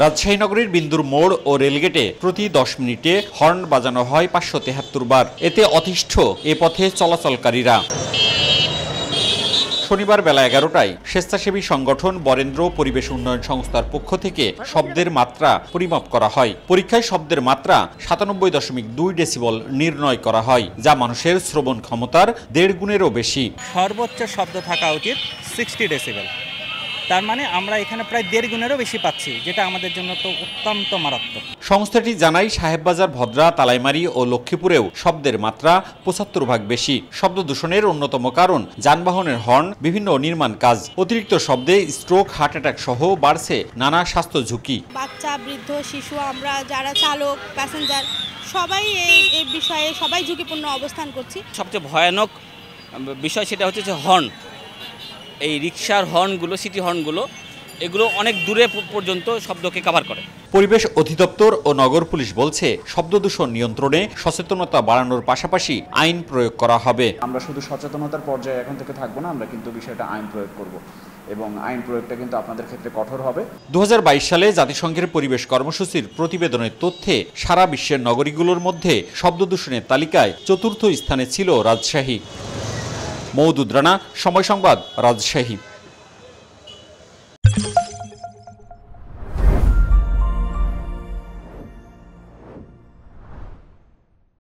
রাজশাহী নগরীর বিন্দুর মোড় ও রেলগেটে প্রতি 10 মিনিটে হর্ন বাজানো হয় 573 বার। এতে অতিষ্ঠ এ পথে চলাচলকারীরা। শনিবার বেলা 11টায় স্বেচ্ছাসেবী সংগঠন বরেন্দ্র পরিবেশ উন্নয়ন সংস্থার পক্ষ থেকে শব্দের মাত্রা পরিমাপ করা হয়। পরীক্ষায় শব্দের মাত্রা 97.2 ডেসিবল নির্ণয় করা হয়, যা মানুষের শ্রবণ ক্ষমতার 1.5 গুণেরও বেশি। সর্বোচ্চ শব্দ থাকা উচিত 60 ডেসিবেল। তার মানে আমরা এখানে প্রায় 1.5 গুণেরও বেশি পাচ্ছি, যেটা আমাদের জন্য তো অত্যন্ত মারাত্মক। সংস্থাটি জানায়, সাহেববাজার, ভদ্রা, তালাইমারি ও লক্ষ্মীপুরেও শব্দের মাত্রা 75 ভাগ বেশি। শব্দ দূষণের অন্যতম কারণ যানবাহনের হর্ন, বিভিন্ন নির্মাণ কাজ। অতিরিক্ত শব্দে স্ট্রোক, হার্ট অ্যাটাক সহ বাড়ছে নানা স্বাস্থ্য ঝুঁকি। বাচ্চা, বৃদ্ধ, শিশু, আমরা যারা চালক, প্যাসেঞ্জার সবাই এই বিষয়ে সবাই ঝুঁকিপূর্ণ অবস্থান করছি। সবচেয়ে ভয়ানক বিষয় সেটা হচ্ছে যে হর্ন। এই রিকশার হর্নগুলো, সিটি হর্নগুলো, এগুলো অনেক দূরে পর্যন্ত শব্দকে কভার করে। পরিবেশ অধিদপ্তর ও নগর পুলিশ বলছে, শব্দ দূষণ নিয়ন্ত্রণে সচেতনতা বাড়ানোর পাশাপাশি আইন প্রয়োগ করা হবে। আমরা শুধু সচেতনতার পর্যায়ে এখন থেকে থাকবো না, আমরা কিন্তু বিষয়টা আইন প্রয়োগ করব এবং আইন প্রয়োগটা কিন্তু আপনাদের ক্ষেত্রে কঠোর হবে। 2022 সালে জাতিসংঘের পরিবেশ কর্মসূচির প্রতিবেদনের তথ্যে সারা বিশ্বের নগরীগুলোর মধ্যে শব্দ দূষণের তালিকায় 4র্থ স্থানে ছিল রাজশাহী। মওদুদ রানা, সময় সংবাদ, রাজশাহী।